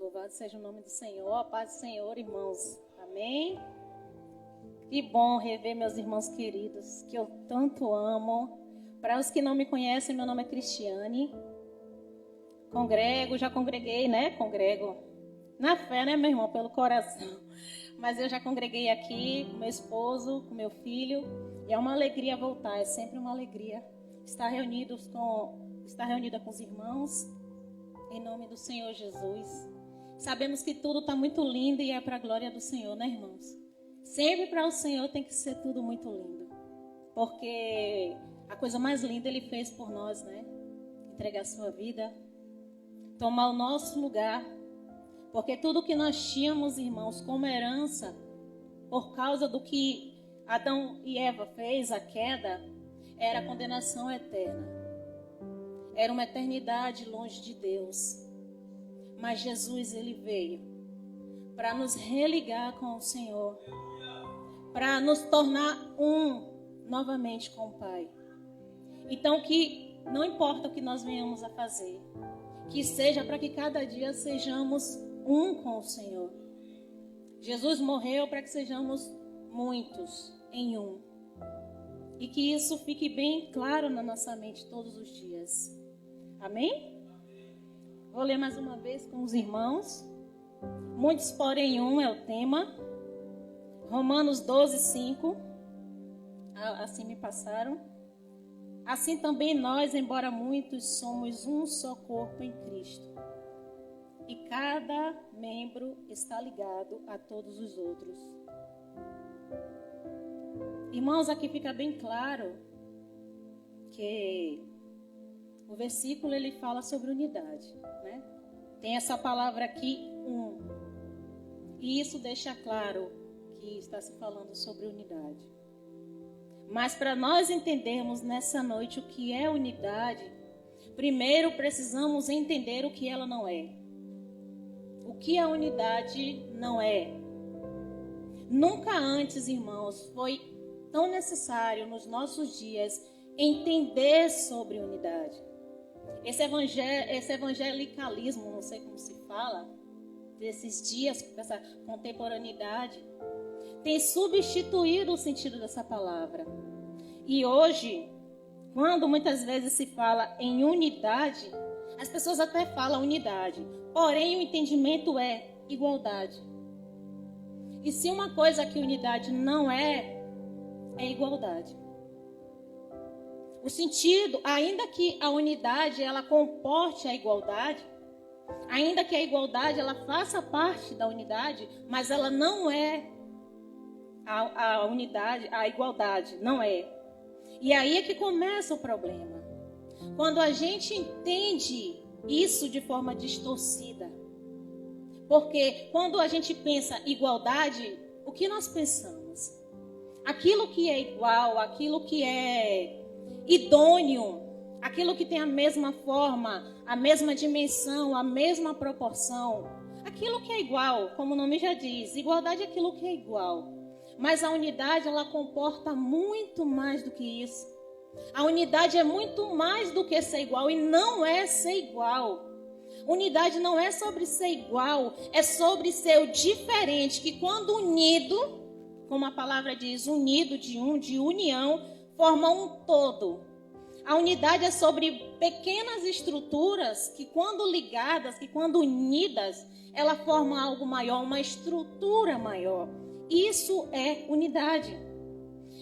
Louvado seja o nome do Senhor, a paz do Senhor, irmãos. Amém? Que bom rever meus irmãos queridos, que eu tanto amo. Para os que não me conhecem, meu nome é Cristiane. Já congreguei, né? Congrego na fé, né, meu irmão? Pelo coração. Mas eu já congreguei aqui com meu esposo, com meu filho. E é uma alegria voltar, é sempre uma alegria estar reunida com os irmãos, em nome do Senhor Jesus. Sabemos que tudo está muito lindo e é para a glória do Senhor, né, irmãos? Sempre para o Senhor tem que ser tudo muito lindo. Porque a coisa mais linda Ele fez por nós, né? Entregar a sua vida, tomar o nosso lugar. Porque tudo que nós tínhamos, irmãos, como herança, por causa do que Adão e Eva fez, a queda, era a condenação eterna. Era uma eternidade longe de Deus. Mas Jesus, Ele veio para nos religar com o Senhor, para nos tornar novamente com o Pai. Então, que não importa o que nós venhamos a fazer, que seja para que cada dia sejamos com o Senhor. Jesus morreu para que sejamos muitos em um. E que isso fique bem claro na nossa mente todos os dias. Amém? Vou ler mais uma vez com os irmãos. Muitos, porém, é o tema. Romanos 12, 5. Assim me passaram. Assim também nós, embora muitos, somos um só corpo em Cristo. E cada membro está ligado a todos os outros. Irmãos, aqui fica bem claro que o versículo ele fala sobre unidade, né? Tem essa palavra aqui, E isso deixa claro que está se falando sobre unidade. Mas para nós entendermos nessa noite o que é unidade, primeiro precisamos entender o que ela não é. O que a unidade não é. Nunca antes, irmãos, foi tão necessário nos nossos dias entender sobre unidade. Esse evangelicalismo, não sei como se fala, desses dias, dessa contemporaneidade, tem substituído o sentido dessa palavra. E hoje, quando muitas vezes se fala em unidade, as pessoas até falam unidade, porém o entendimento é igualdade. E se uma coisa que unidade não é igualdade. O sentido, ainda que a unidade ela comporte a igualdade, ainda que a igualdade ela faça parte da unidade, mas ela não é a unidade, a igualdade, não é. E aí é que começa o problema. Quando a gente entende isso de forma distorcida. Porque quando a gente pensa igualdade, o que nós pensamos? Aquilo que é igual, aquilo que é idôneo, aquilo que tem a mesma forma, a mesma dimensão, a mesma proporção, aquilo que é igual, como o nome já diz, igualdade é aquilo que é igual. Mas a unidade, ela comporta muito mais do que isso. A unidade é muito mais do que ser igual e não é ser igual. Unidade não é sobre ser igual, é sobre ser o diferente, que quando unido, como a palavra diz, unido de união, forma um todo. A unidade é sobre pequenas estruturas que quando ligadas, que quando unidas, ela forma algo maior, uma estrutura maior. Isso é unidade.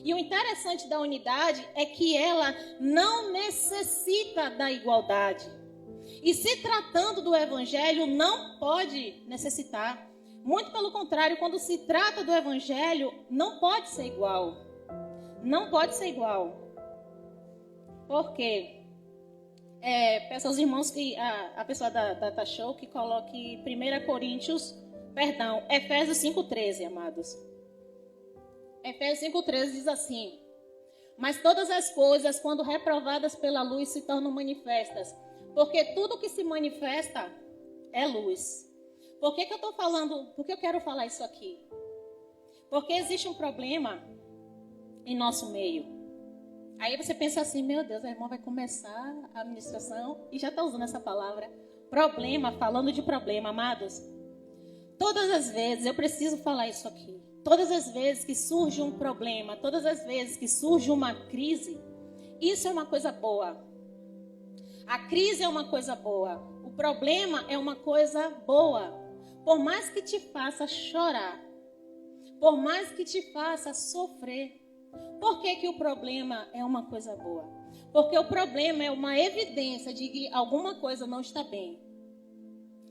E o interessante da unidade é que ela não necessita da igualdade. E se tratando do evangelho, não pode necessitar. Muito pelo contrário, quando se trata do evangelho, não pode ser igual. Não pode ser igual. Por quê? Peço aos irmãos que a pessoa da Data Show que coloque Efésios 5,13, amados. Efésios 5,13 diz assim: mas todas as coisas, quando reprovadas pela luz, se tornam manifestas, porque tudo que se manifesta é luz. Por que eu estou falando? Por que eu quero falar isso aqui? Porque existe um problema em nosso meio. Aí você pensa assim, meu Deus, a irmã vai começar a administração e já está usando essa palavra. Problema, falando de problema, amados. Todas as vezes, eu preciso falar isso aqui. Todas as vezes que surge um problema, todas as vezes que surge uma crise, isso é uma coisa boa. A crise é uma coisa boa. O problema é uma coisa boa. Por mais que te faça chorar, por mais que te faça sofrer. Por que que o problema é uma coisa boa? Porque o problema é uma evidência de que alguma coisa não está bem.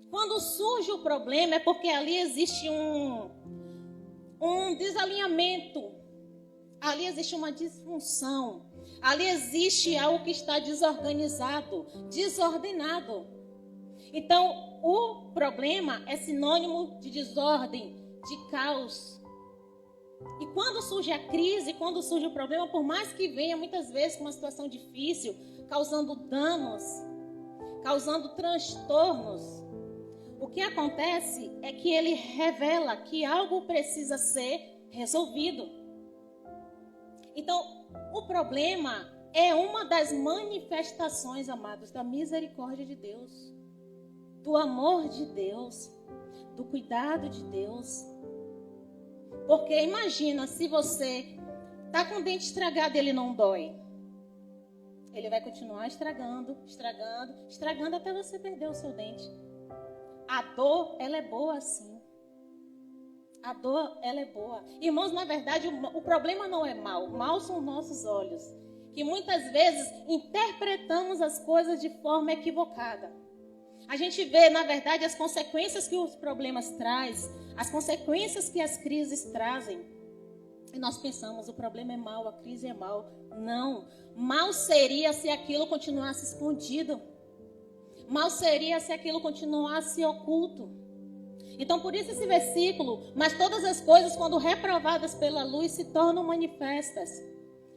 Quando surge o problema é porque ali existe um desalinhamento. Ali existe uma disfunção. Ali existe algo que está desorganizado, desordenado. Então, o problema é sinônimo de desordem, de caos. E quando surge a crise, quando surge o problema, por mais que venha muitas vezes com uma situação difícil, causando danos, causando transtornos, o que acontece é que ele revela que algo precisa ser resolvido. Então, o problema é uma das manifestações, amados, da misericórdia de Deus, do amor de Deus, do cuidado de Deus. Porque imagina, se você está com o dente estragado e ele não dói. Ele vai continuar estragando, estragando, estragando até você perder o seu dente. A dor, ela é boa assim. A dor, ela é boa. Irmãos, na verdade, o problema não é mau. Mal são nossos olhos. Que muitas vezes interpretamos as coisas de forma equivocada. A gente vê, na verdade, as consequências que os problemas trazem, as consequências que as crises trazem. E nós pensamos, o problema é mau, a crise é mau. Não. Mal seria se aquilo continuasse escondido. Mal seria se aquilo continuasse oculto. Então, por isso esse versículo, mas todas as coisas, quando reprovadas pela luz, se tornam manifestas.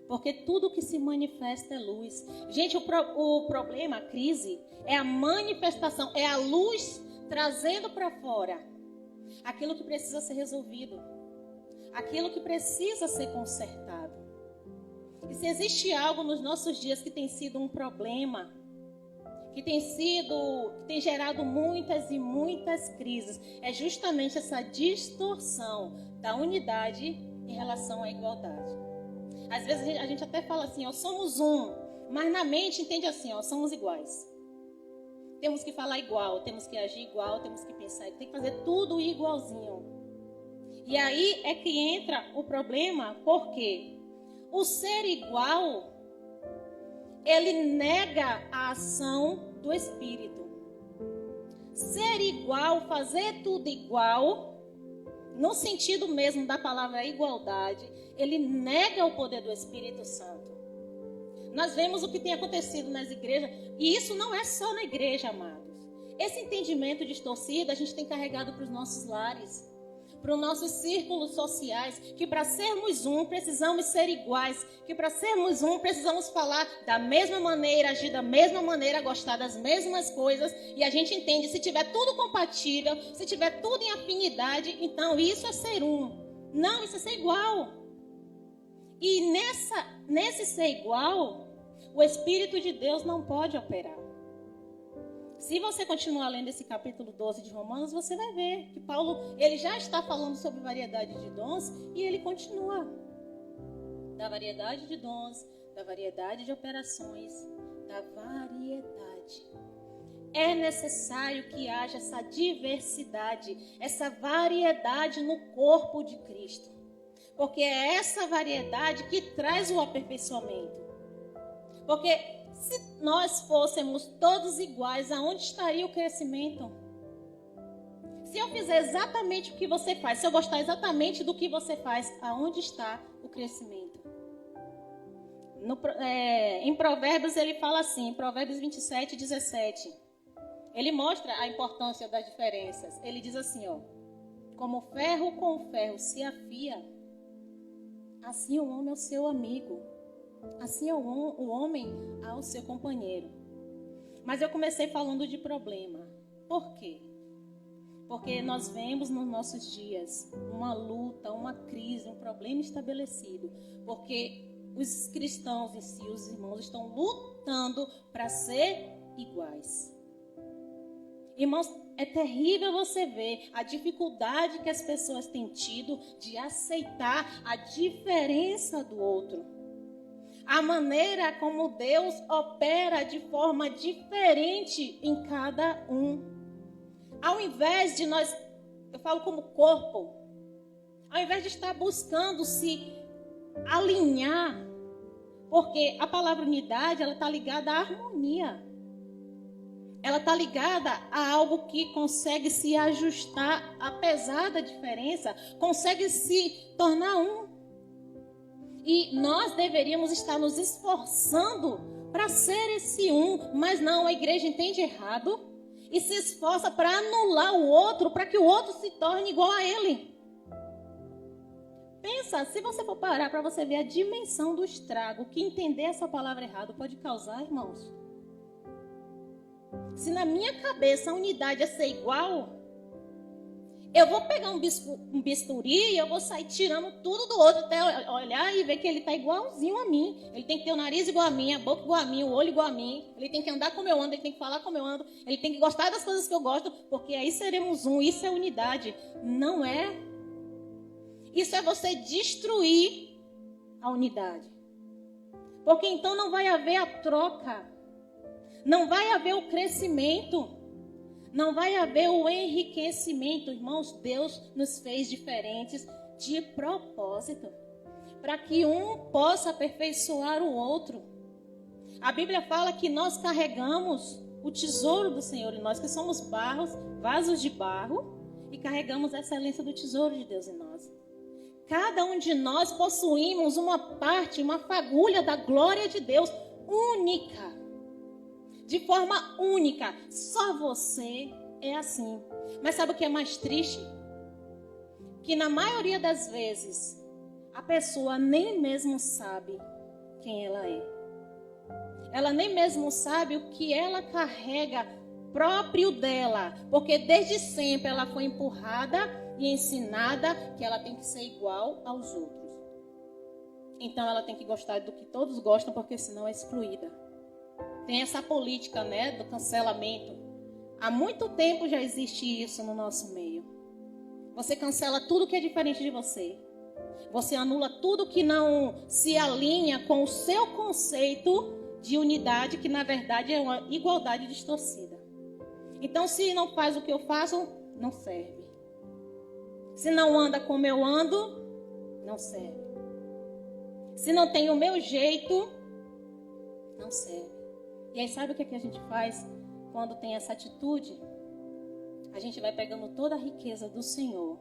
Porque tudo que se manifesta é luz. Gente, o problema, a crise, é a manifestação, é a luz trazendo para fora aquilo que precisa ser resolvido, aquilo que precisa ser consertado. E se existe algo nos nossos dias que tem sido um problema, que tem gerado muitas e muitas crises, é justamente essa distorção da unidade em relação à igualdade. Às vezes a gente até fala assim, ó, somos um, mas na mente entende assim, ó, somos iguais. Temos que falar igual, temos que agir igual, temos que pensar, tem que fazer tudo igualzinho. E aí é que entra o problema, porque o ser igual, ele nega a ação do Espírito. Ser igual, fazer tudo igual, no sentido mesmo da palavra igualdade, ele nega o poder do Espírito Santo. Nós vemos o que tem acontecido nas igrejas, e isso não é só na igreja, amados. Esse entendimento distorcido a gente tem carregado para os nossos lares, para os nossos círculos sociais, que para sermos um precisamos ser iguais, que para sermos um precisamos falar da mesma maneira, agir da mesma maneira, gostar das mesmas coisas, e a gente entende, se tiver tudo compatível, se tiver tudo em afinidade, então isso é ser um. Não, isso é ser igual. E nesse ser igual, o Espírito de Deus não pode operar. Se você continuar lendo esse capítulo 12 de Romanos, você vai ver que Paulo, ele já está falando sobre variedade de dons e ele continua. Da variedade de dons, da variedade de operações, da variedade. É necessário que haja essa diversidade, essa variedade no corpo de Cristo. Porque é essa variedade que traz o aperfeiçoamento. Porque se nós fôssemos todos iguais, aonde estaria o crescimento? Se eu fizer exatamente o que você faz, se eu gostar exatamente do que você faz, aonde está o crescimento? Em Provérbios ele fala assim, em Provérbios 27, 17. Ele mostra a importância das diferenças. Ele diz assim, ó, como ferro com ferro se afia, assim o homem é o seu amigo. Assim é o homem ao seu companheiro. Mas eu comecei falando de problema. Por quê? Porque nós vemos nos nossos dias uma luta, uma crise, um problema estabelecido. Porque os cristãos em si, os irmãos, estão lutando para ser iguais. Irmãos, é terrível você ver a dificuldade que as pessoas têm tido de aceitar a diferença do outro. A maneira como Deus opera de forma diferente em cada um. Ao invés de nós, eu falo como corpo, ao invés de estar buscando se alinhar, porque a palavra unidade, ela está ligada à harmonia. Ela está ligada a algo que consegue se ajustar, apesar da diferença, consegue se tornar um. E nós deveríamos estar nos esforçando para ser esse um, mas não, a igreja entende errado e se esforça para anular o outro, para que o outro se torne igual a ele. Pensa, se você for parar para você ver a dimensão do estrago que entender essa palavra errado pode causar, irmãos. Se na minha cabeça a unidade é ser igual, eu vou pegar um bisturi e eu vou sair tirando tudo do outro até olhar e ver que ele está igualzinho a mim. Ele tem que ter o nariz igual a mim, a boca igual a mim, o olho igual a mim. Ele tem que andar como eu ando, ele tem que falar como eu ando. Ele tem que gostar das coisas que eu gosto, porque aí seremos um. Isso é unidade. Não é. Isso é você destruir a unidade. Porque então não vai haver a troca. Não vai haver o crescimento. Não vai haver o enriquecimento. Irmãos, Deus nos fez diferentes de propósito. Para que um possa aperfeiçoar o outro. A Bíblia fala que nós carregamos o tesouro do Senhor em nós, que somos vasos de barro, e carregamos a excelência do tesouro de Deus em nós. Cada um de nós possuímos uma parte, uma fagulha da glória de Deus única. De forma única. Só você é assim. Mas sabe o que é mais triste? Que na maioria das vezes, a pessoa nem mesmo sabe quem ela é. Ela nem mesmo sabe o que ela carrega próprio dela. Porque desde sempre ela foi empurrada e ensinada que ela tem que ser igual aos outros. Então ela tem que gostar do que todos gostam, porque senão é excluída. Tem essa política, né, do cancelamento. Há muito tempo já existe isso no nosso meio. Você cancela tudo que é diferente de você. Você anula tudo que não se alinha com o seu conceito de unidade, que na verdade é uma igualdade distorcida. Então, se não faz o que eu faço, não serve. Se não anda como eu ando, não serve. Se não tem o meu jeito, não serve. E aí sabe o que a gente faz quando tem essa atitude? A gente vai pegando toda a riqueza do Senhor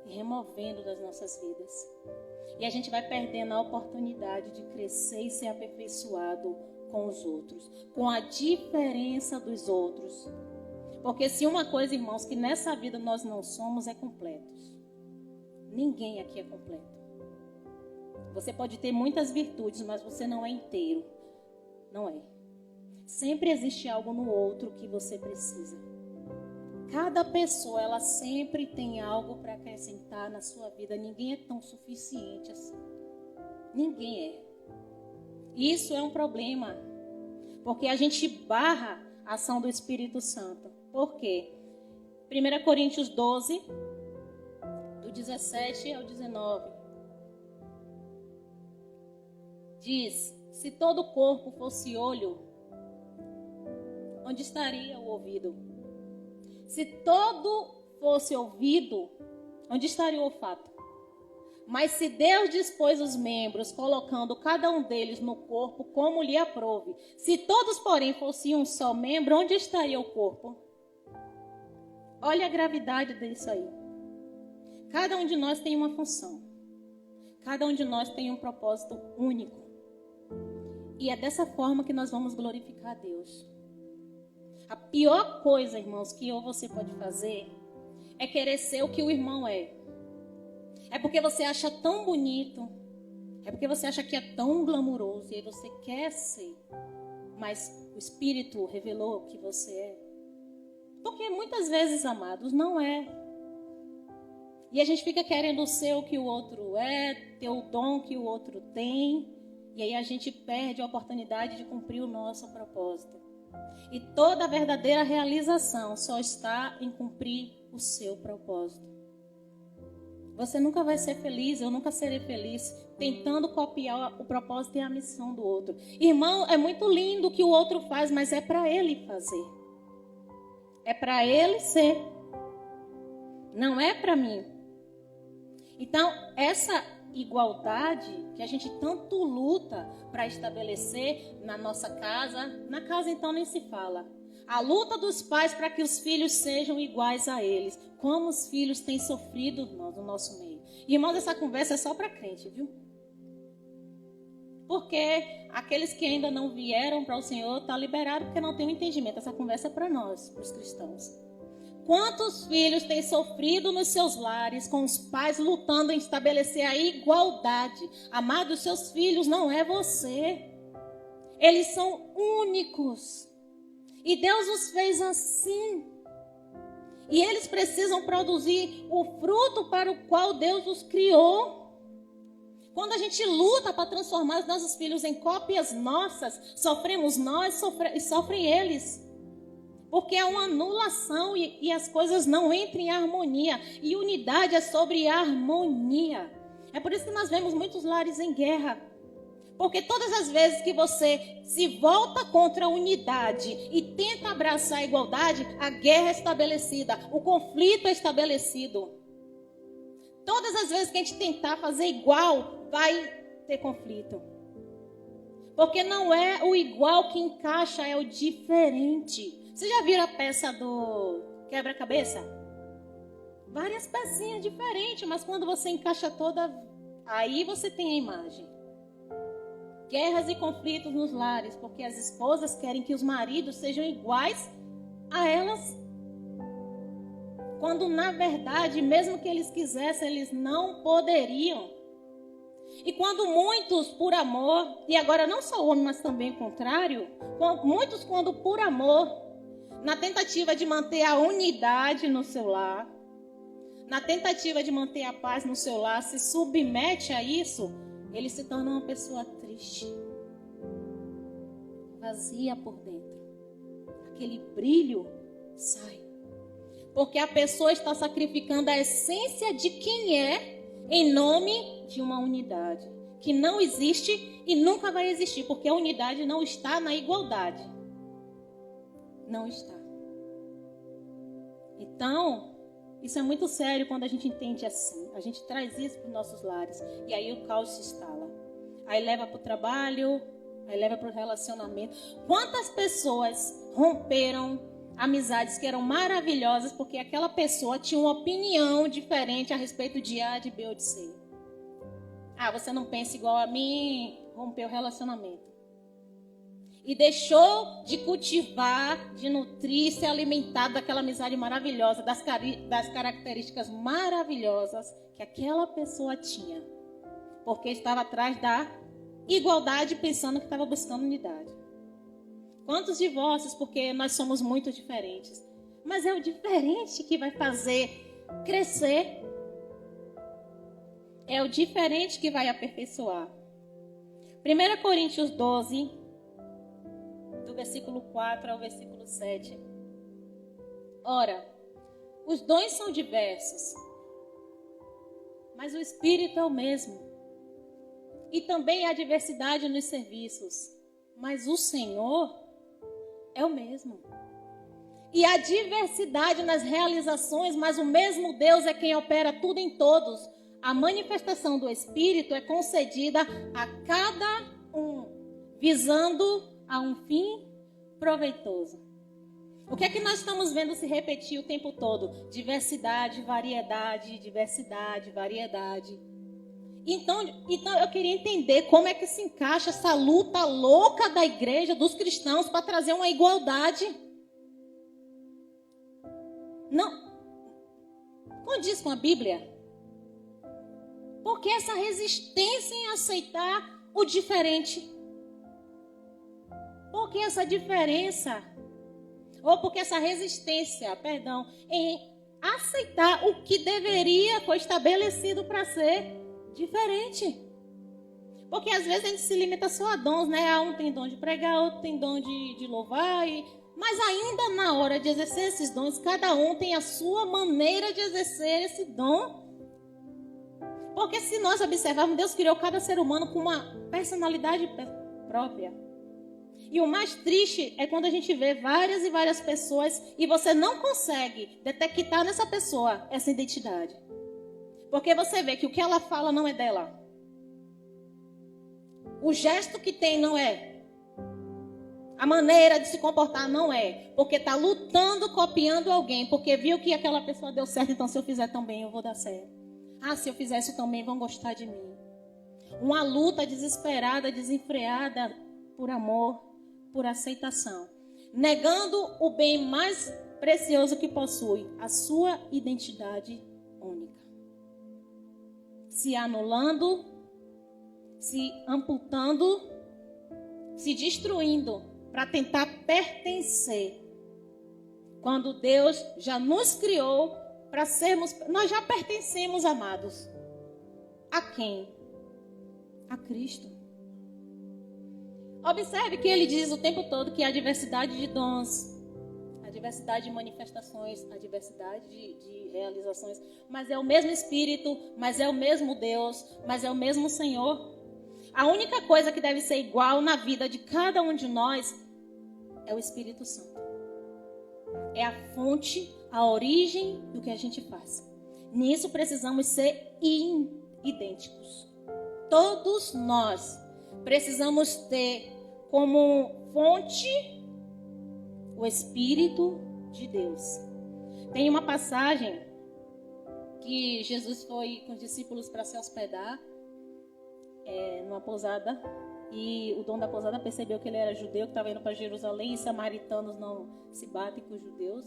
e removendo das nossas vidas. E a gente vai perdendo a oportunidade de crescer e ser aperfeiçoado com os outros, com a diferença dos outros. Porque se uma coisa, irmãos, que nessa vida nós não somos, é completos. Ninguém aqui é completo. Você pode ter muitas virtudes, mas você não é inteiro. Não é. Sempre existe algo no outro que você precisa. Cada pessoa, ela sempre tem algo para acrescentar na sua vida. Ninguém é tão suficiente assim. Ninguém é. Isso é um problema. Porque a gente barra a ação do Espírito Santo. Por quê? 1 Coríntios 12, do 17 ao 19. Diz, se todo o corpo fosse olho, onde estaria o ouvido? Se todo fosse ouvido, onde estaria o olfato? Mas se Deus dispôs os membros, colocando cada um deles no corpo como lhe aprouve, se todos, porém, fossem um só membro, onde estaria o corpo? Olha a gravidade disso aí. Cada um de nós tem uma função. Cada um de nós tem um propósito único. E é dessa forma que nós vamos glorificar a Deus. A pior coisa, irmãos, que eu ou você pode fazer é querer ser o que o irmão é. É porque você acha tão bonito. É porque você acha que é tão glamuroso. E aí você quer ser. Mas o Espírito revelou o que você é. Porque muitas vezes, amados, não é. E a gente fica querendo ser o que o outro é, ter o dom que o outro tem. E aí a gente perde a oportunidade de cumprir o nosso propósito. E toda a verdadeira realização só está em cumprir o seu propósito. Você nunca vai ser feliz, eu nunca serei feliz, tentando copiar o propósito e a missão do outro. Irmão, é muito lindo o que o outro faz, mas é para ele fazer. É para ele ser. Não é para mim. Então, essa igualdade que a gente tanto luta para estabelecer na nossa casa, na casa então nem se fala. A luta dos pais para que os filhos sejam iguais a eles. Como os filhos têm sofrido no nosso meio. Irmãos, essa conversa é só para crente, viu? Porque aqueles que ainda não vieram para o Senhor, está liberado porque não tem um entendimento. Essa conversa é para nós, para os cristãos. Quantos filhos têm sofrido nos seus lares, com os pais lutando em estabelecer a igualdade? Amado, os seus filhos não é você. Eles são únicos. E Deus os fez assim. E eles precisam produzir o fruto para o qual Deus os criou. Quando a gente luta para transformar os nossos filhos em cópias nossas, sofremos nós e sofrem eles. Porque é uma anulação e as coisas não entram em harmonia. E unidade é sobre harmonia. É por isso que nós vemos muitos lares em guerra. Porque todas as vezes que você se volta contra a unidade e tenta abraçar a igualdade, a guerra é estabelecida, o conflito é estabelecido. Todas as vezes que a gente tentar fazer igual, vai ter conflito. Porque não é o igual que encaixa, é o diferente. Você já viram a peça do quebra-cabeça? Várias pecinhas diferentes, mas quando você encaixa toda, aí você tem a imagem. Guerras e conflitos nos lares, porque as esposas querem que os maridos sejam iguais a elas. Quando, na verdade, mesmo que eles quisessem, eles não poderiam. E quando muitos, por amor, e agora não só o homem, mas também o contrário, muitos, quando por amor, na tentativa de manter a unidade no seu lar, na tentativa de manter a paz no seu lar, se submete a isso, ele se torna uma pessoa triste, vazia por dentro. Aquele brilho sai. Porque a pessoa está sacrificando a essência de quem é em nome de uma unidade que não existe e nunca vai existir, porque a unidade não está na igualdade. Não está. Então, isso é muito sério quando a gente entende assim. A gente traz isso para os nossos lares. E aí o caos se instala. Aí leva para o trabalho, aí leva para o relacionamento. Quantas pessoas romperam amizades que eram maravilhosas porque aquela pessoa tinha uma opinião diferente a respeito de A, de B ou de C. Ah, você não pensa igual a mim, rompeu o relacionamento. E deixou de cultivar, de nutrir, se alimentar daquela amizade maravilhosa, das características maravilhosas que aquela pessoa tinha. Porque estava atrás da igualdade, pensando que estava buscando unidade. Quantos divórcios, porque nós somos muito diferentes. Mas é o diferente que vai fazer crescer. É o diferente que vai aperfeiçoar. 1 Coríntios 12, do versículo 4 ao versículo 7. Ora, os dons são diversos, mas o Espírito é o mesmo. E também há diversidade nos serviços, mas o Senhor é o mesmo. E há diversidade nas realizações, mas o mesmo Deus é quem opera tudo em todos. A manifestação do Espírito é concedida a cada um, visando a um fim proveitoso. O que é que nós estamos vendo se repetir o tempo todo? Diversidade, variedade, diversidade, variedade. Então eu queria entender como é que se encaixa essa luta louca da igreja, dos cristãos, para trazer uma igualdade. Não condiz com a Bíblia. Porque essa resistência em aceitar o diferente. Porque essa diferença, ou porque essa resistência, em aceitar o que deveria foi estabelecido para ser diferente. Porque às vezes a gente se limita só a dons, né? Um tem dom de pregar, outro tem dom de louvar. Mas ainda na hora de exercer esses dons, cada um tem a sua maneira de exercer esse dom. Porque se nós observarmos, Deus criou cada ser humano com uma personalidade própria. E o mais triste é quando a gente vê várias e várias pessoas e você não consegue detectar nessa pessoa essa identidade. Porque você vê que o que ela fala não é dela. O gesto que tem não é. A maneira de se comportar não é. Porque está lutando, copiando alguém. Porque viu que aquela pessoa deu certo, então se eu fizer também eu vou dar certo. Ah, se eu fizer isso também vão gostar de mim. Uma luta desesperada, desenfreada por amor, por aceitação. Negando o bem mais precioso que possui, a sua identidade única. Se anulando, se amputando, se destruindo para tentar pertencer. Quando Deus já nos criou para sermos, nós já pertencemos, amados. A quem? A Cristo. Observe que ele diz o tempo todo que há diversidade de dons, a diversidade de manifestações, a diversidade de realizações, mas é o mesmo Espírito, mas é o mesmo Deus, mas é o mesmo Senhor. A única coisa que deve ser igual na vida de cada um de nós é o Espírito Santo. É a fonte, a origem do que a gente faz. Nisso precisamos ser idênticos. Todos nós precisamos ter como fonte o Espírito de Deus. Tem uma passagem que Jesus foi com os discípulos para se hospedar numa pousada, e o dono da pousada percebeu que ele era judeu, que estava indo para Jerusalém, e samaritanos não se batem com os judeus.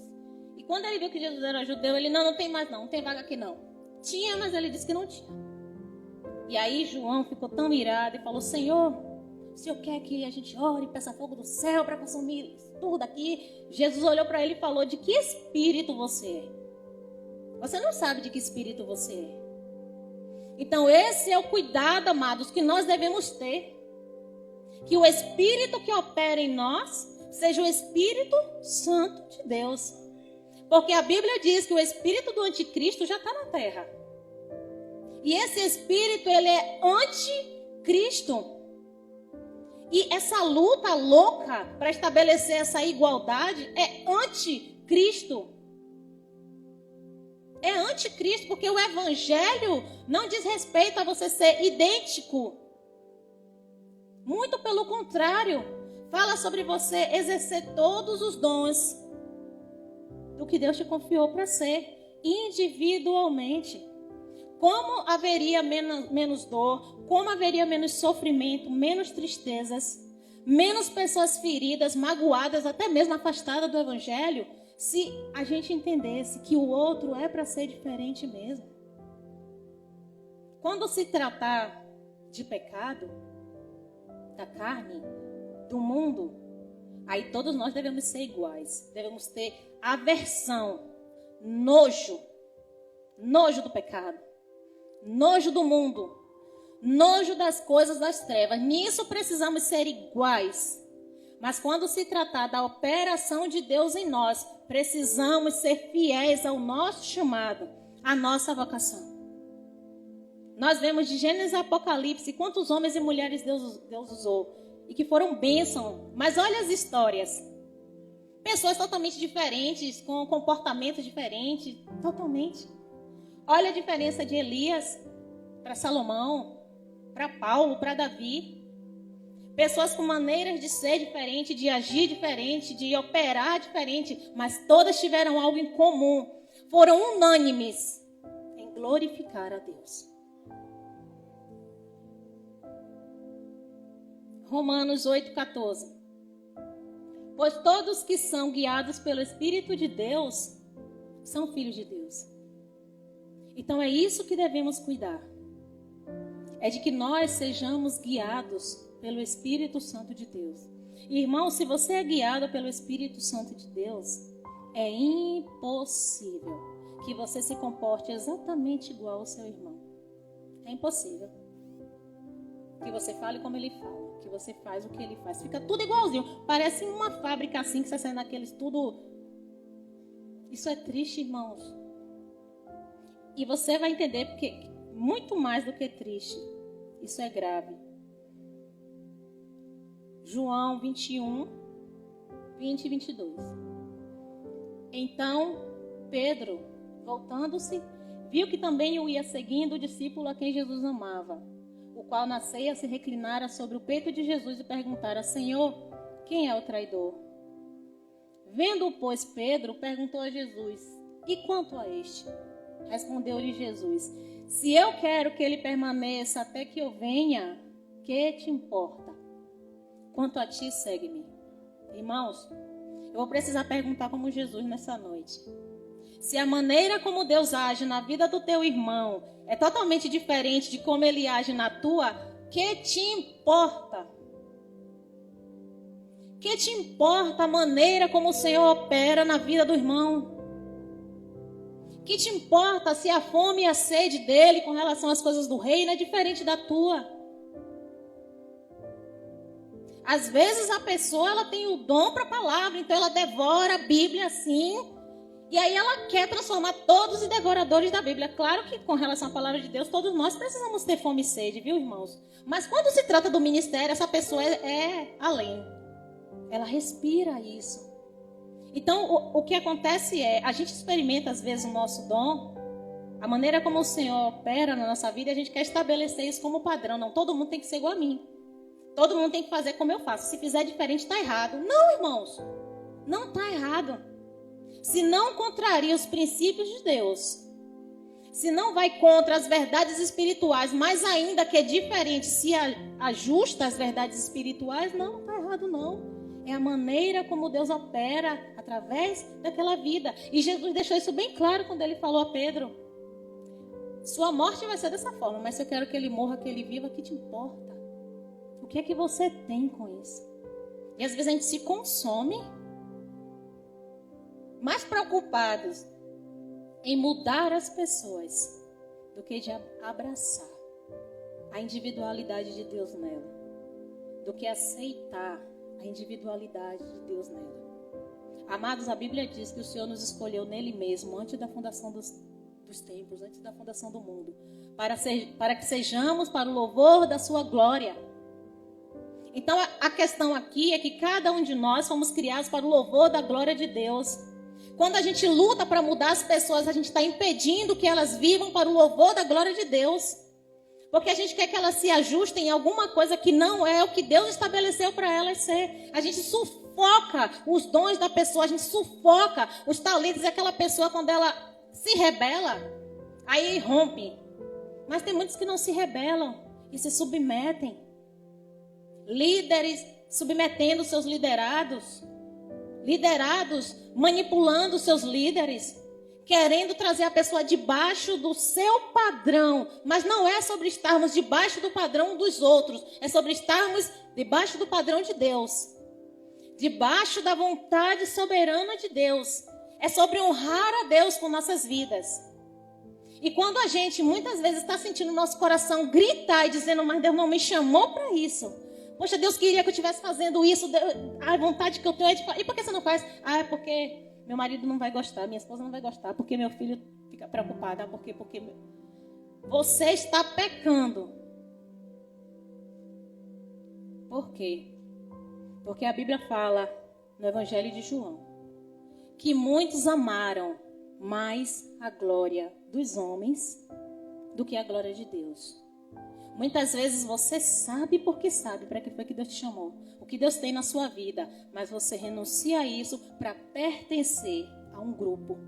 E quando ele viu que Jesus era judeu, ele não tem mais não tem vaga aqui não. Tinha, mas ele disse que não tinha. E aí João ficou tão irado e falou: Senhor, o Senhor quer que a gente ore e peça fogo do céu para consumir tudo aqui? Jesus olhou para ele e falou: de que espírito você é? Você não sabe de que espírito você é. Então esse é o cuidado, amados, que nós devemos ter. Que o Espírito que opera em nós seja o Espírito Santo de Deus. Porque a Bíblia diz que o espírito do anticristo já está na terra. E esse espírito, ele é anticristo. E essa luta louca para estabelecer essa igualdade é anticristo. É anticristo, porque o evangelho não diz respeito a você ser idêntico. Muito pelo contrário, fala sobre você exercer todos os dons do que Deus te confiou para ser, individualmente. Como haveria menos dor, como haveria menos sofrimento, menos tristezas, menos pessoas feridas, magoadas, até mesmo afastadas do evangelho, se a gente entendesse que o outro é para ser diferente mesmo. Quando se tratar de pecado, da carne, do mundo, aí todos nós devemos ser iguais. Devemos ter aversão, nojo do pecado, nojo do mundo, nojo das coisas das trevas. Nisso precisamos ser iguais. Mas quando se tratar da operação de Deus em nós, precisamos ser fiéis ao nosso chamado, à nossa vocação. Nós vemos de Gênesis a Apocalipse quantos homens e mulheres Deus usou e que foram bênção. Mas olha as histórias. Pessoas totalmente diferentes, com comportamento diferente, totalmente. Olha a diferença de Elias para Salomão, para Paulo, para Davi. Pessoas com maneiras de ser diferente, de agir diferente, de operar diferente, mas todas tiveram algo em comum. Foram unânimes em glorificar a Deus. Romanos 8,14. Pois todos que são guiados pelo Espírito de Deus são filhos de Deus. Então é isso que devemos cuidar. É de que nós sejamos guiados pelo Espírito Santo de Deus. Irmão, se você é guiado pelo Espírito Santo de Deus, é impossível que você se comporte exatamente igual ao seu irmão. É impossível. Que você fale como ele fala. Que você faz o que ele faz. Fica tudo igualzinho. Parece uma fábrica assim, que você sai naqueles tudo. Isso é triste, irmãos. E você vai entender porque muito mais do que triste. Isso é grave. João 21, 20 e 22. Então, Pedro, voltando-se, viu que também o ia seguindo o discípulo a quem Jesus amava, o qual na ceia se reclinara sobre o peito de Jesus e perguntara: Senhor, quem é o traidor? Vendo-o, pois, Pedro perguntou a Jesus: E quanto a este? Respondeu-lhe Jesus: Se eu quero que ele permaneça até que eu venha, que te importa? Quanto a ti, segue-me. Irmãos, eu vou precisar perguntar como Jesus nessa noite. Se a maneira como Deus age na vida do teu irmão é totalmente diferente de como ele age na tua, que te importa? Que te importa a maneira como o Senhor opera na vida do irmão? Que te importa se a fome e a sede dele com relação às coisas do reino é diferente da tua? Às vezes a pessoa ela tem o dom para a palavra, então ela devora a Bíblia assim, e aí ela quer transformar todos os devoradores da Bíblia. Claro que com relação à palavra de Deus, todos nós precisamos ter fome e sede, viu, irmãos? Mas quando se trata do ministério, essa pessoa é além. Ela respira isso. Então, o que acontece é, a gente experimenta às vezes o nosso dom, a maneira como o Senhor opera na nossa vida, e a gente quer estabelecer isso como padrão. Não, todo mundo tem que ser igual a mim. Todo mundo tem que fazer como eu faço. Se fizer diferente, está errado. Não, irmãos. Não está errado. Se não contraria os princípios de Deus, se não vai contra as verdades espirituais, mas ainda que é diferente, se ajusta às verdades espirituais, não está errado, não. É a maneira como Deus opera através daquela vida. E Jesus deixou isso bem claro quando ele falou a Pedro: sua morte vai ser dessa forma, mas se eu quero que ele morra, que ele viva, que te importa? O que é que você tem com isso? E às vezes a gente se consome, mais preocupados em mudar as pessoas do que de abraçar a individualidade de Deus nela, do que aceitar a individualidade de Deus nela. Amados, a Bíblia diz que o Senhor nos escolheu nele mesmo, antes da fundação dos tempos, antes da fundação do mundo, para que sejamos para o louvor da sua glória. Então a questão aqui é que cada um de nós fomos criados para o louvor da glória de Deus. Quando a gente luta para mudar as pessoas, a gente está impedindo que elas vivam para o louvor da glória de Deus. Porque a gente quer que elas se ajustem em alguma coisa que não é o que Deus estabeleceu para elas ser. A gente sufoca os dons da pessoa, a gente sufoca os talentos daquela pessoa quando ela se rebela, aí rompe. Mas tem muitos que não se rebelam e se submetem. Líderes submetendo seus liderados. Liderados manipulando seus líderes, querendo trazer a pessoa debaixo do seu padrão. Mas não é sobre estarmos debaixo do padrão dos outros, é sobre estarmos debaixo do padrão de Deus, debaixo da vontade soberana de Deus. É sobre honrar a Deus com nossas vidas. E quando a gente muitas vezes está sentindo o nosso coração gritar e dizendo: mas Deus não me chamou para isso. Poxa, Deus queria que eu estivesse fazendo isso. A vontade que eu tenho é de fazer. E por que você não faz? Ah, é porque meu marido não vai gostar, minha esposa não vai gostar, porque meu filho fica preocupado. Ah, porque você está pecando. Por quê? Porque a Bíblia fala no Evangelho de João que muitos amaram mais a glória dos homens do que a glória de Deus. Muitas vezes você sabe porque sabe para que foi que Deus te chamou, o que Deus tem na sua vida, mas você renuncia a isso para pertencer a um grupo.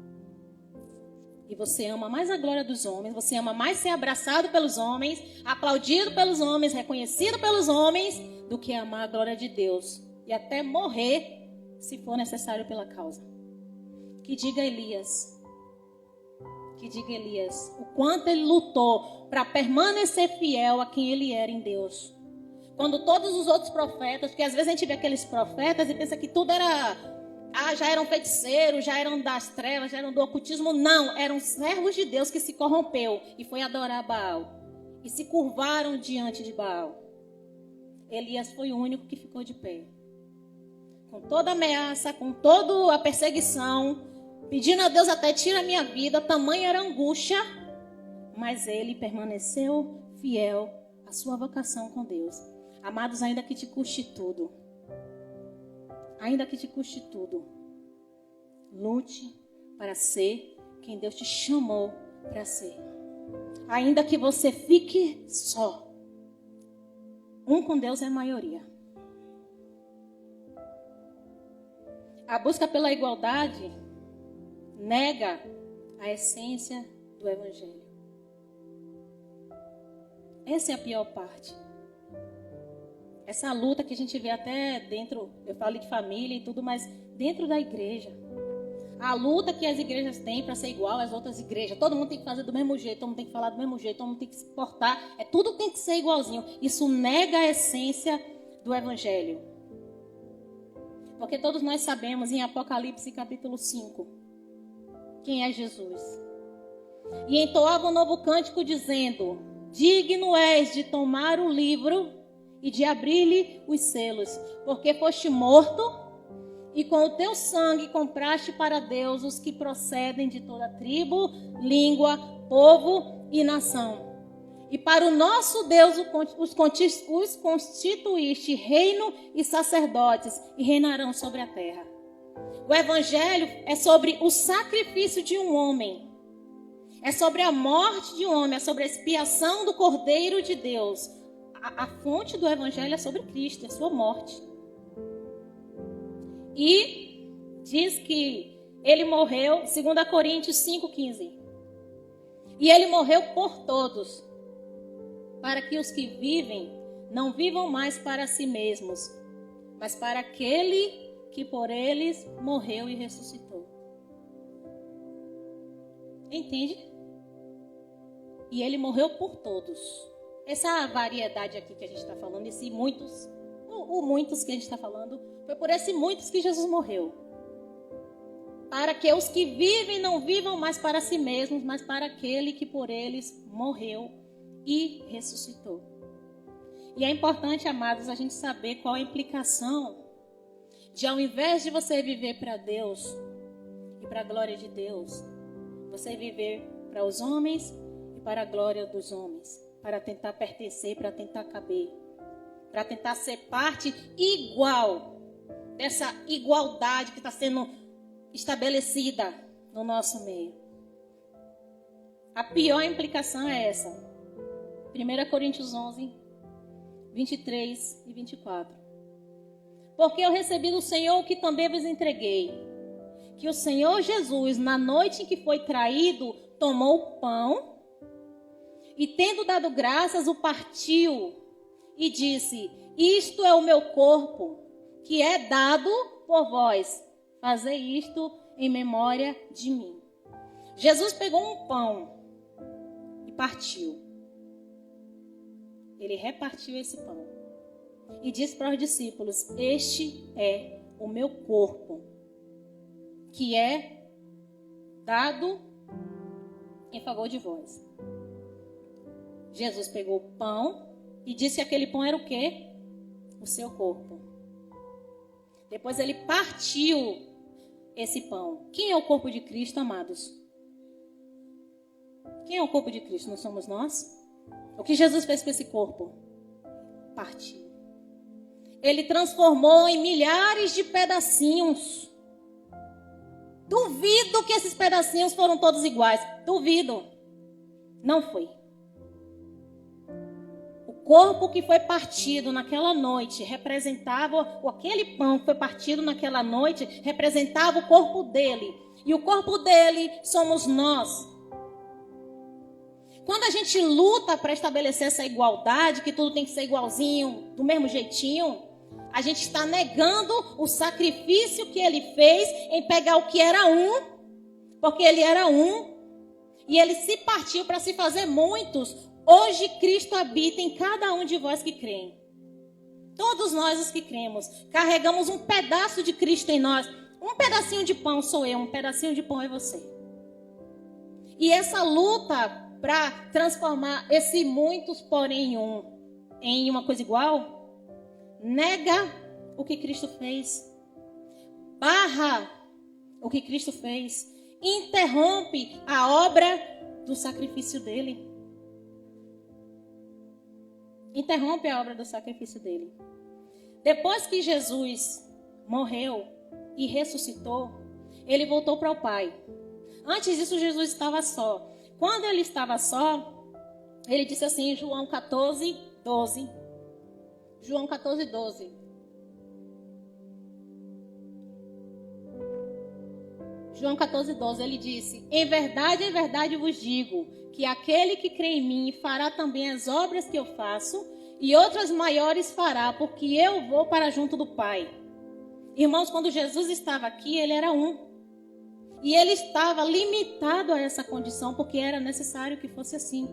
E você ama mais a glória dos homens, você ama mais ser abraçado pelos homens, aplaudido pelos homens, reconhecido pelos homens, do que amar a glória de Deus e até morrer, se for necessário, pela causa. Que diga Elias, o quanto ele lutou para permanecer fiel a quem ele era em Deus. Quando todos os outros profetas, porque às vezes a gente vê aqueles profetas e pensa que tudo era, já eram feiticeiros, já eram das trevas, já eram do ocultismo. Não, eram servos de Deus que se corrompeu e foi adorar Baal. E se curvaram diante de Baal. Elias foi o único que ficou de pé. Com toda a ameaça, com toda a perseguição, pedindo a Deus até tira a minha vida, tamanha era a angústia, mas ele permaneceu fiel à sua vocação com Deus. Amados, ainda que te custe tudo, lute para ser quem Deus te chamou para ser. Ainda que você fique só, com Deus é a maioria. A busca pela igualdade nega a essência do Evangelho. Essa é a pior parte. Essa luta que a gente vê até dentro, eu falo de família e tudo, mas dentro da igreja. A luta que as igrejas têm para ser igual às outras igrejas. Todo mundo tem que fazer do mesmo jeito, todo mundo tem que falar do mesmo jeito, todo mundo tem que se portar. Tudo tem que ser igualzinho. Isso nega a essência do Evangelho. Porque todos nós sabemos em Apocalipse capítulo 5 quem é Jesus. E entoava um novo cântico dizendo: digno és de tomar o livro e de abrir-lhe os selos, porque foste morto e com o teu sangue compraste para Deus os que procedem de toda tribo, língua, povo e nação. E para o nosso Deus os constituíste reino e sacerdotes, e reinarão sobre a terra. O Evangelho é sobre o sacrifício de um homem. É sobre a morte de um homem, é sobre a expiação do Cordeiro de Deus. A fonte do Evangelho é sobre Cristo, é a sua morte. E diz que ele morreu, 2 Coríntios 5,15. E ele morreu por todos, para que os que vivem não vivam mais para si mesmos, mas para aquele que por eles morreu e ressuscitou. Entende? E ele morreu por todos. Essa variedade aqui que a gente está falando, esse muitos, muitos que a gente está falando, foi por esse muitos que Jesus morreu. Para que os que vivem não vivam mais para si mesmos, mas para aquele que por eles morreu e ressuscitou. E é importante, amados, a gente saber qual a implicação de, ao invés de você viver para Deus e para a glória de Deus, você viver para os homens e para a glória dos homens, para tentar pertencer, para tentar caber, para tentar ser parte igual dessa igualdade que está sendo estabelecida no nosso meio. A pior implicação é essa. 1 Coríntios 11, 23 e 24. Porque eu recebi do Senhor o que também vos entreguei, que o Senhor Jesus, na noite em que foi traído, tomou o pão e, tendo dado graças, o partiu e disse: isto é o meu corpo, que é dado por vós. Fazei isto em memória de mim. Jesus pegou um pão e partiu. Ele repartiu esse pão e disse para os discípulos: este é o meu corpo, que é dado em favor de vós. Jesus pegou o pão e disse que aquele pão era o quê? O seu corpo. Depois ele partiu esse pão. Quem é o corpo de Cristo, amados? Quem é o corpo de Cristo? Não somos nós? O que Jesus fez com esse corpo? Partiu. Ele transformou em milhares de pedacinhos. Duvido que esses pedacinhos foram todos iguais. Duvido. Não foi. O corpo que foi partido naquela noite representava, aquele pão que foi partido naquela noite representava o corpo dele. E o corpo dele somos nós. Quando a gente luta para estabelecer essa igualdade, que tudo tem que ser igualzinho, do mesmo jeitinho, a gente está negando o sacrifício que ele fez em pegar o que era um, porque ele era um, e ele se partiu para se fazer muitos. Hoje Cristo habita em cada um de vós que creem. Todos nós os que cremos, carregamos um pedaço de Cristo em nós. Um pedacinho de pão sou eu, um pedacinho de pão é você. E essa luta para transformar esse muitos, porém um, em uma coisa igual, nega o que Cristo fez, barra o que Cristo fez, interrompe a obra do sacrifício dele. Interrompe a obra do sacrifício dele. Depois que Jesus morreu e ressuscitou, ele voltou para o Pai. Antes disso, Jesus estava só. Quando ele estava só, ele disse assim em João 14, 12. João 14, 12. João 14, 12, ele disse: em verdade vos digo, que aquele que crê em mim fará também as obras que eu faço, e outras maiores fará, porque eu vou para junto do Pai. Irmãos, quando Jesus estava aqui, ele era um. E ele estava limitado a essa condição, porque era necessário que fosse assim.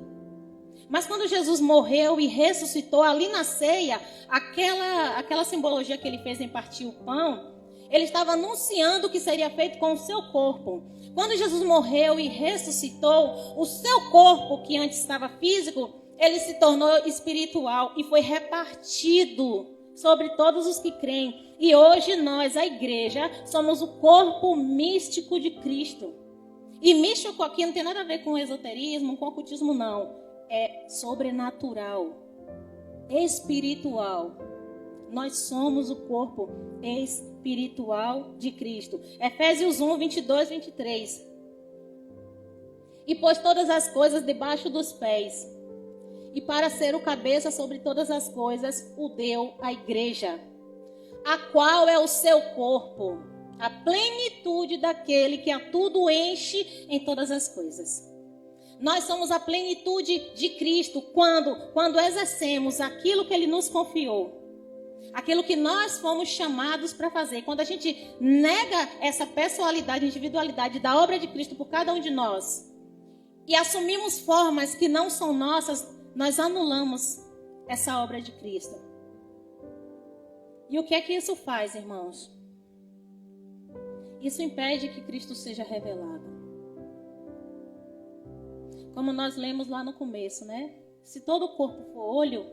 Mas quando Jesus morreu e ressuscitou, ali na ceia, aquela simbologia que ele fez em partir o pão, ele estava anunciando o que seria feito com o seu corpo. Quando Jesus morreu e ressuscitou, o seu corpo, que antes estava físico, ele se tornou espiritual e foi repartido sobre todos os que creem. E hoje nós, a igreja, somos o corpo místico de Cristo. E místico aqui não tem nada a ver com esoterismo, com ocultismo, não. É sobrenatural, espiritual. Nós somos o corpo espiritual de Cristo. Efésios 1, 22, 23. E pôs todas as coisas debaixo dos pés, e para ser o cabeça sobre todas as coisas, o deu à igreja, a qual é o seu corpo, a plenitude daquele que a tudo enche em todas as coisas. Nós somos a plenitude de Cristo quando exercemos aquilo que ele nos confiou. Aquilo que nós fomos chamados para fazer. Quando a gente nega essa pessoalidade, individualidade da obra de Cristo por cada um de nós e assumimos formas que não são nossas, nós anulamos essa obra de Cristo. E o que é que isso faz, irmãos? Isso impede que Cristo seja revelado. Como nós lemos lá no começo, né? Se todo o corpo for olho,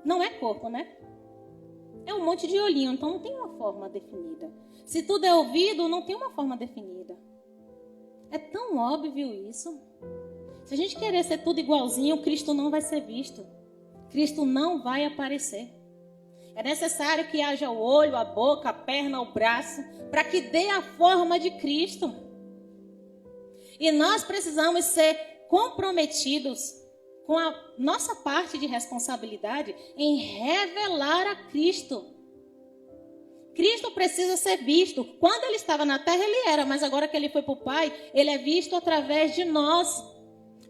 não é corpo, né? É um monte de olhinho, então não tem uma forma definida. Se tudo é ouvido, não tem uma forma definida. É tão óbvio isso. Se a gente querer ser tudo igualzinho, Cristo não vai ser visto. Cristo não vai aparecer. É necessário que haja o olho, a boca, a perna, o braço, para que dê a forma de Cristo. E nós precisamos ser comprometidos com a nossa parte de responsabilidade em revelar a Cristo. Cristo precisa ser visto. Quando ele estava na terra, ele era, mas agora que ele foi para o Pai, ele é visto através de nós.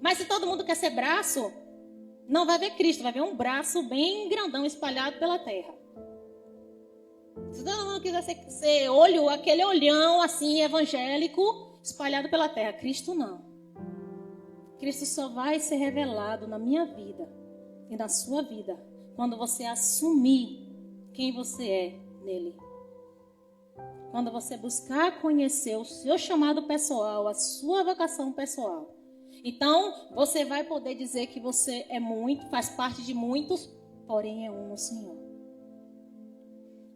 Mas se todo mundo quer ser braço, não vai ver Cristo, vai ver um braço bem grandão espalhado pela terra. Se todo mundo quiser ser olho, aquele olhão assim evangélico espalhado pela terra, Cristo não. Cristo só vai ser revelado na minha vida e na sua vida quando você assumir quem você é nele. Quando você buscar conhecer o seu chamado pessoal, a sua vocação pessoal. Então, você vai poder dizer que você é muito, faz parte de muitos, porém é um no Senhor.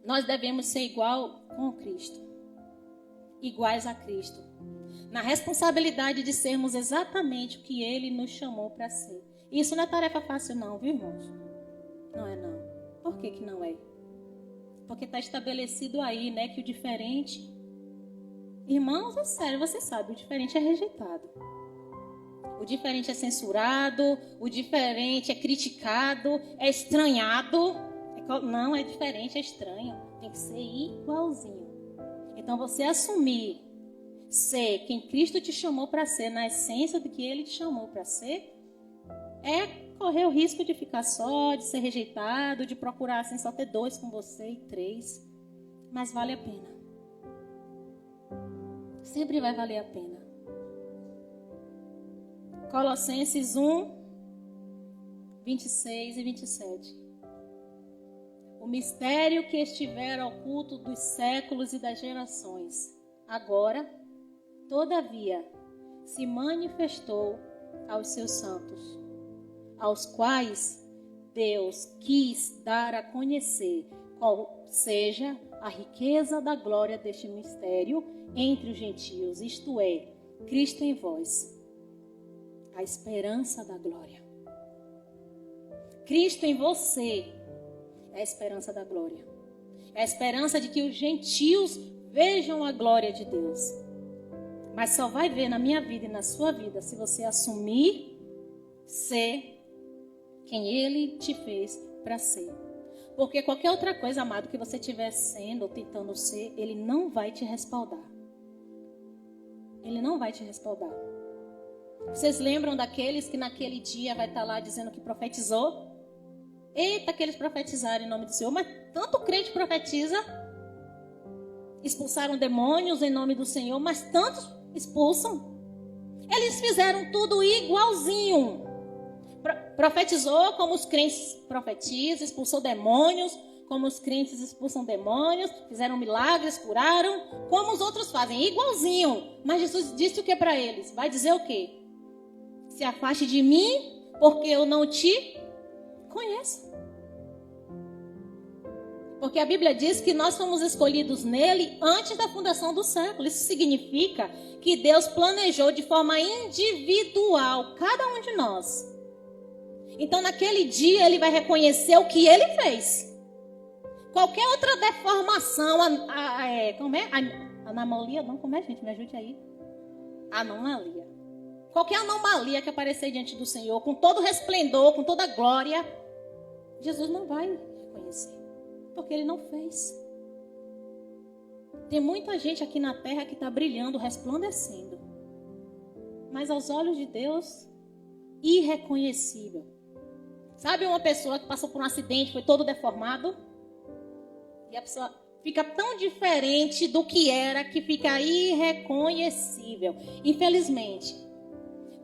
Nós devemos ser igual com Cristo. Iguais a Cristo. Na responsabilidade de sermos exatamente o que Ele nos chamou para ser. Isso não é tarefa fácil não, viu, irmãos? Não é não. Por que não é? Porque está estabelecido aí, né, que o diferente... Irmãos, é sério, você sabe, o diferente é rejeitado. O diferente é censurado, o diferente é criticado, é estranhado. Não, é diferente, é estranho. Tem que ser igualzinho. Então, você assumir ser quem Cristo te chamou para ser, na essência do que Ele te chamou para ser, é correr o risco de ficar só, de ser rejeitado, de procurar assim, só ter 2 com você e 3. Mas vale a pena. Sempre vai valer a pena. Colossenses 1, 26 e 27. O mistério que estivera oculto dos séculos e das gerações, agora, todavia, se manifestou aos seus santos, aos quais Deus quis dar a conhecer qual seja a riqueza da glória deste mistério entre os gentios, isto é, Cristo em vós, a esperança da glória. Cristo em você é a esperança da glória. É a esperança de que os gentios vejam a glória de Deus. Mas só vai ver na minha vida e na sua vida se você assumir ser quem Ele te fez para ser. Porque qualquer outra coisa, amado, que você estiver sendo ou tentando ser, Ele não vai te respaldar. Ele não vai te respaldar. Vocês lembram daqueles que naquele dia vai estar lá dizendo que profetizou? Eita, que eles profetizaram em nome do Senhor. Mas tanto crente profetiza. Expulsaram demônios em nome do Senhor, mas tantos expulsam. Eles fizeram tudo igualzinho. Profetizou como os crentes profetizam, expulsou demônios, como os crentes expulsam demônios, fizeram milagres, curaram, como os outros fazem, igualzinho. Mas Jesus disse o que para eles? Vai dizer o quê? Se afaste de mim, porque eu não te conheço. Porque a Bíblia diz que nós fomos escolhidos nele antes da fundação do século. Isso significa que Deus planejou de forma individual cada um de nós. Então, naquele dia, ele vai reconhecer o que ele fez. Qualquer outra deformação, como é? Anomalia? Não, como é, gente? Me ajude aí. Anomalia. Qualquer anomalia que aparecer diante do Senhor, com todo resplendor, com toda glória, Jesus não vai reconhecer. Porque ele não fez. Tem muita gente aqui na terra que está brilhando, resplandecendo. Mas aos olhos de Deus, irreconhecível. Sabe uma pessoa que passou por um acidente, foi todo deformado? E a pessoa fica tão diferente do que era, que fica irreconhecível. Infelizmente,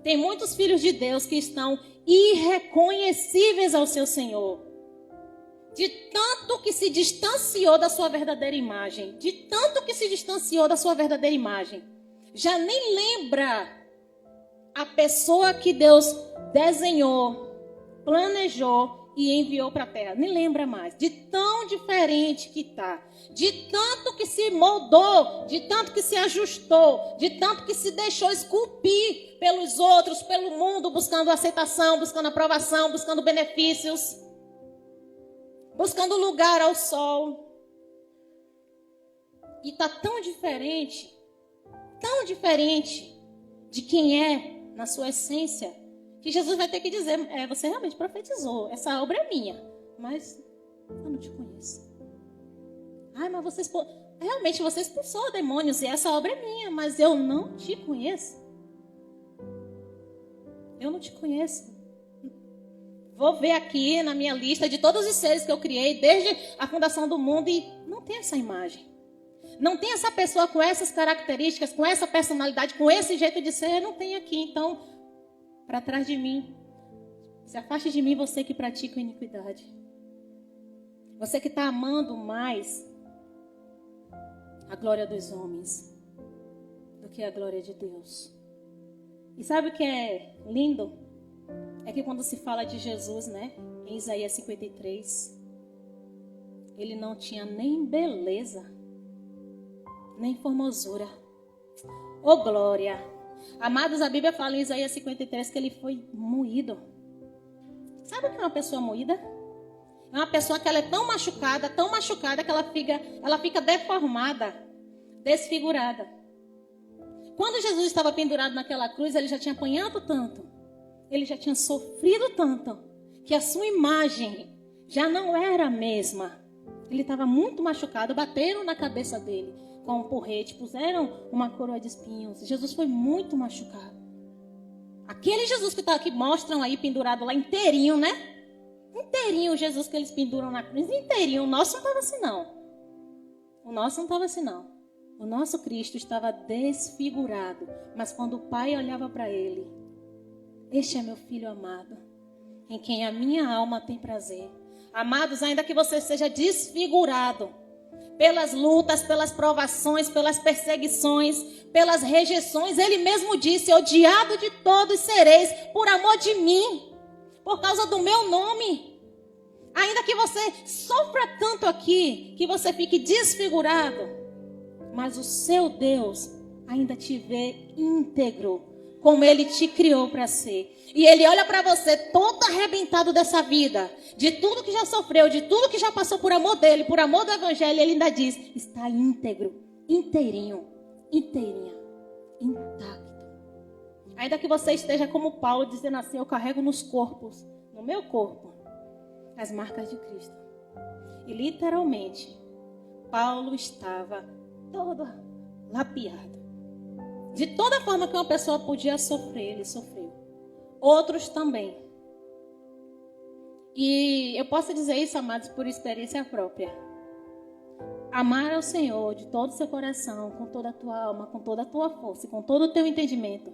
tem muitos filhos de Deus que estão irreconhecíveis ao seu Senhor. De tanto que se distanciou da sua verdadeira imagem. De tanto que se distanciou da sua verdadeira imagem. Já nem lembra a pessoa que Deus desenhou, planejou e enviou para a terra. Nem lembra mais. De tão diferente que está. De tanto que se moldou. De tanto que se ajustou. De tanto que se deixou esculpir pelos outros, pelo mundo, buscando aceitação, buscando aprovação, buscando benefícios. Buscando lugar ao sol. E está tão diferente de quem é na sua essência, que Jesus vai ter que dizer, você realmente profetizou, essa obra é minha, mas eu não te conheço. Mas realmente você expulsou demônios e essa obra é minha, mas eu não te conheço. Eu não te conheço. Vou ver aqui na minha lista de todos os seres que eu criei desde a fundação do mundo e não tem essa imagem. Não tem essa pessoa com essas características, com essa personalidade, com esse jeito de ser, não tem aqui. Então, para trás de mim, se afaste de mim você que pratica iniquidade. Você que está amando mais a glória dos homens do que a glória de Deus. E sabe o que é lindo? É que quando se fala de Jesus, né, em Isaías 53, ele não tinha nem beleza, nem formosura. Ô glória! Amados, a Bíblia fala em Isaías 53 que ele foi moído. Sabe o que é uma pessoa moída? É uma pessoa que ela é tão machucada que ela fica deformada, desfigurada. Quando Jesus estava pendurado naquela cruz, ele já tinha apanhado tanto. Ele já tinha sofrido tanto que a sua imagem já não era a mesma. Ele estava muito machucado, bateram na cabeça dele com um porrete, puseram uma coroa de espinhos. Jesus foi muito machucado. Aquele Jesus que mostram aí pendurado lá inteirinho, né? Inteirinho o Jesus que eles penduram na cruz, inteirinho. O nosso não estava assim não. O nosso não estava assim não. O nosso Cristo estava desfigurado. Mas quando o Pai olhava para ele, este é meu filho amado, em quem a minha alma tem prazer. Amados, ainda que você seja desfigurado pelas lutas, pelas provações, pelas perseguições, pelas rejeições, ele mesmo disse, odiado de todos sereis por amor de mim, por causa do meu nome. Ainda que você sofra tanto aqui, que você fique desfigurado, mas o seu Deus ainda te vê íntegro, como Ele te criou para ser. E Ele olha para você todo arrebentado dessa vida, de tudo que já sofreu, de tudo que já passou por amor dEle, por amor do Evangelho, Ele ainda diz, está íntegro, inteirinho, inteirinha, intacto. Ainda que você esteja como Paulo, dizendo assim, eu carrego nos corpos, no meu corpo, as marcas de Cristo. E literalmente, Paulo estava todo lapiado. De toda forma que uma pessoa podia sofrer, ele sofreu. Outros também. E eu posso dizer isso, amados, por experiência própria. Amar ao Senhor de todo o seu coração, com toda a tua alma, com toda a tua força, com todo o teu entendimento,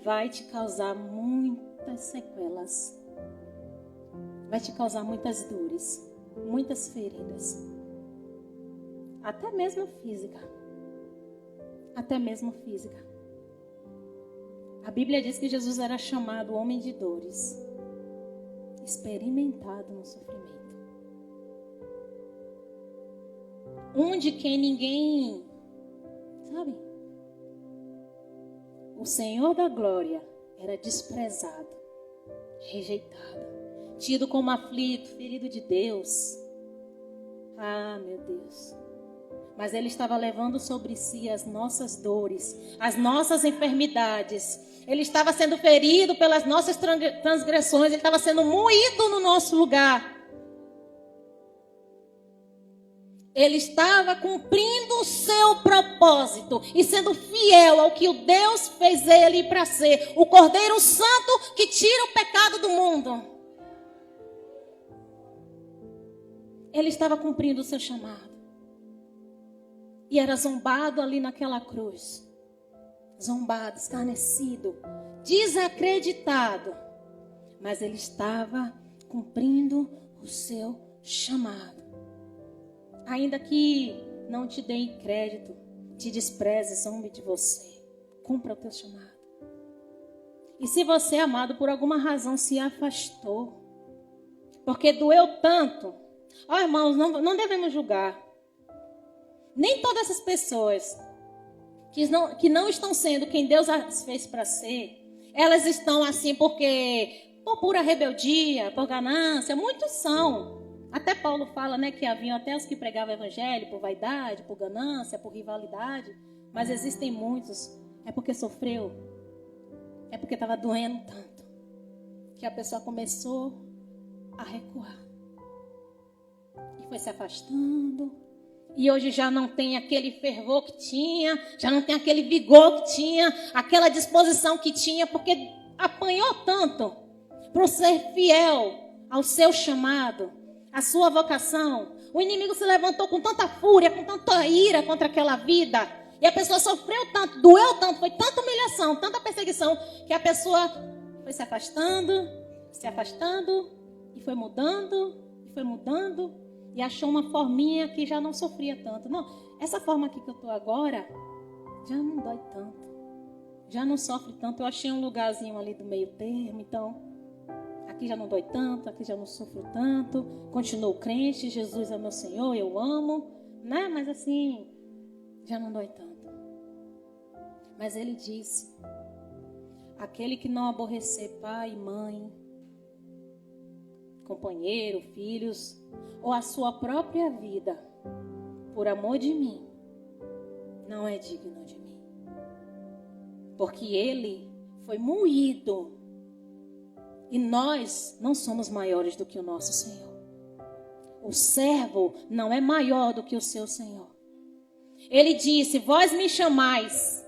vai te causar muitas sequelas. Vai te causar muitas dores, muitas feridas. Até mesmo física. Até mesmo física. A Bíblia diz que Jesus era chamado homem de dores, experimentado no sofrimento. Um de quem ninguém, sabe? O Senhor da glória era desprezado, rejeitado, tido como aflito, ferido de Deus. Ah, meu Deus. Mas Ele estava levando sobre si as nossas dores, as nossas enfermidades. Ele estava sendo ferido pelas nossas transgressões. Ele estava sendo moído no nosso lugar. Ele estava cumprindo o seu propósito e sendo fiel ao que o Deus fez ele para ser. O Cordeiro Santo que tira o pecado do mundo. Ele estava cumprindo o seu chamado. E era zombado ali naquela cruz. Zombado, escarnecido, desacreditado. Mas ele estava cumprindo o seu chamado. Ainda que não te deem crédito, te despreze, zombe de você. Cumpra o teu chamado. E se você, amado, por alguma razão se afastou, porque doeu tanto, ó irmãos, não devemos julgar. Nem todas essas pessoas que não estão sendo quem Deus as fez para ser, elas estão assim porque por pura rebeldia, por ganância. Muitos são. Até Paulo fala, né, que haviam até os que pregavam o evangelho por vaidade, por ganância, por rivalidade. Mas existem muitos. É porque sofreu. É porque estava doendo tanto. Que a pessoa começou a recuar. E foi se afastando. E hoje já não tem aquele fervor que tinha, já não tem aquele vigor que tinha, aquela disposição que tinha, porque apanhou tanto para ser fiel ao seu chamado, à sua vocação. O inimigo se levantou com tanta fúria, com tanta ira contra aquela vida. E a pessoa sofreu tanto, doeu tanto, foi tanta humilhação, tanta perseguição, que a pessoa foi se afastando, e foi mudando. E achou uma forminha que já não sofria tanto. Não, essa forma aqui que eu estou agora, já não dói tanto. Já não sofre tanto. Eu achei um lugarzinho ali do meio termo. Então, aqui já não dói tanto, aqui já não sofro tanto. Continuo crente, Jesus é meu Senhor, eu amo. Né? Mas assim, já não dói tanto. Mas Ele disse, aquele que não aborrecer pai e mãe, companheiro, filhos, ou a sua própria vida, por amor de mim, não é digno de mim. Porque Ele foi moído. E nós não somos maiores do que o nosso Senhor. O servo não é maior do que o seu Senhor. Ele disse, vós me chamais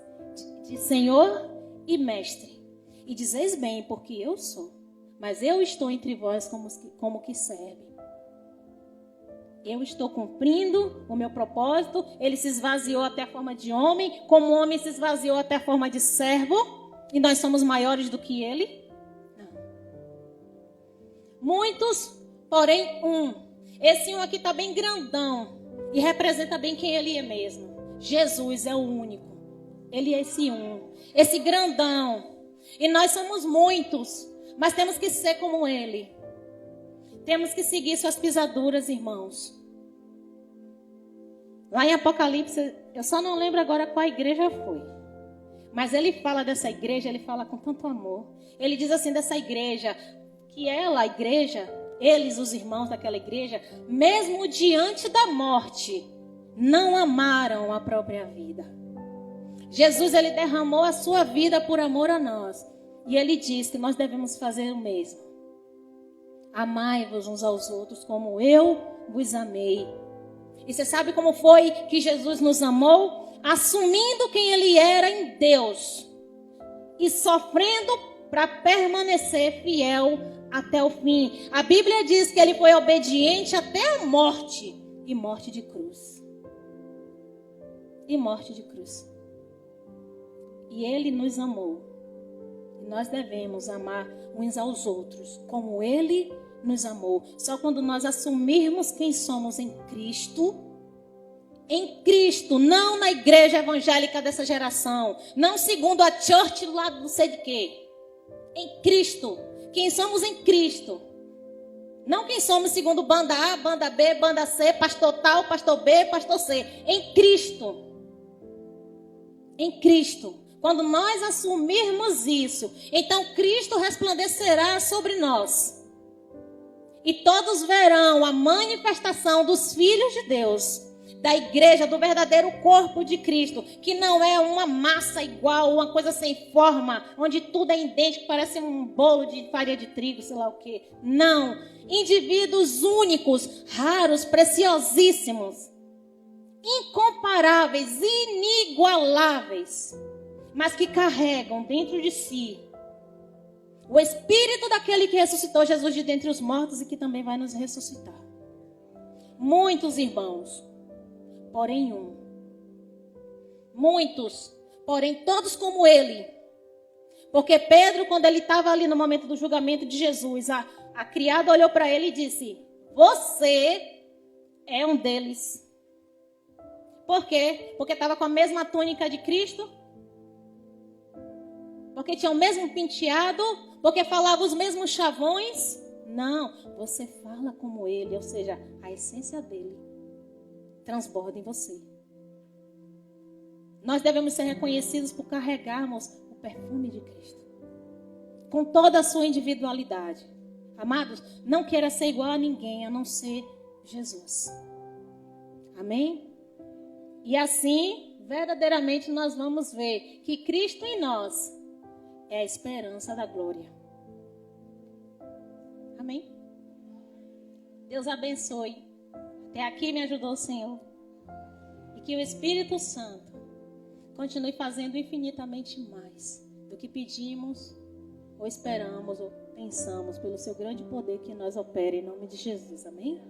de Senhor e Mestre. E dizeis bem, porque eu sou. Mas eu estou entre vós como que serve. Eu estou cumprindo o meu propósito. Ele se esvaziou até a forma de homem, como o homem se esvaziou até a forma de servo. E nós somos maiores do que ele? Não. Muitos, porém um. Esse um aqui está bem grandão e representa bem quem ele é mesmo. Jesus é o único. Ele é esse um, esse grandão. E nós somos muitos, mas temos que ser como ele. Temos que seguir suas pisaduras, irmãos. Lá em Apocalipse, eu só não lembro agora qual igreja foi. Mas ele fala dessa igreja, ele fala com tanto amor. Ele diz assim dessa igreja, que ela, a igreja, eles, os irmãos daquela igreja, mesmo diante da morte, não amaram a própria vida. Jesus, ele derramou a sua vida por amor a nós. E ele diz que nós devemos fazer o mesmo. Amai-vos uns aos outros como eu vos amei. E você sabe como foi que Jesus nos amou? Assumindo quem ele era em Deus. E sofrendo para permanecer fiel até o fim. A Bíblia diz que ele foi obediente até a morte. E morte de cruz. E morte de cruz. E ele nos amou. E nós devemos amar uns aos outros como ele nos amou. Só quando nós assumirmos quem somos em Cristo, não na igreja evangélica dessa geração, não segundo a church lá não sei de quê. Em Cristo. Quem somos em Cristo. Não quem somos segundo banda A, banda B, banda C, pastor tal, pastor B, pastor C. Em Cristo. Em Cristo. Quando nós assumirmos isso, então Cristo resplandecerá sobre nós. E todos verão a manifestação dos filhos de Deus, da igreja, do verdadeiro corpo de Cristo, que não é uma massa igual, uma coisa sem forma, onde tudo é idêntico, parece um bolo de farinha de trigo, sei lá o quê. Não. Indivíduos únicos, raros, preciosíssimos, incomparáveis, inigualáveis, mas que carregam dentro de si o espírito daquele que ressuscitou Jesus de dentre os mortos e que também vai nos ressuscitar. Muitos irmãos, porém um. Muitos, porém todos como ele. Porque Pedro, quando ele estava ali no momento do julgamento de Jesus, a criada olhou para ele e disse: você é um deles. Por quê? Porque estava com a mesma túnica de Cristo? Porque tinha o mesmo penteado? Porque falava os mesmos chavões? Não, você fala como ele, ou seja, a essência dele transborda em você. Nós devemos ser reconhecidos por carregarmos o perfume de Cristo, com toda a sua individualidade. Amados, não queira ser igual a ninguém, a não ser Jesus. Amém? E assim, verdadeiramente, nós vamos ver que Cristo em nós é a esperança da glória. Amém? Deus abençoe. Até aqui me ajudou o Senhor. E que o Espírito Santo continue fazendo infinitamente mais do que pedimos, ou esperamos, ou pensamos, pelo seu grande poder que nós opera em nome de Jesus. Amém?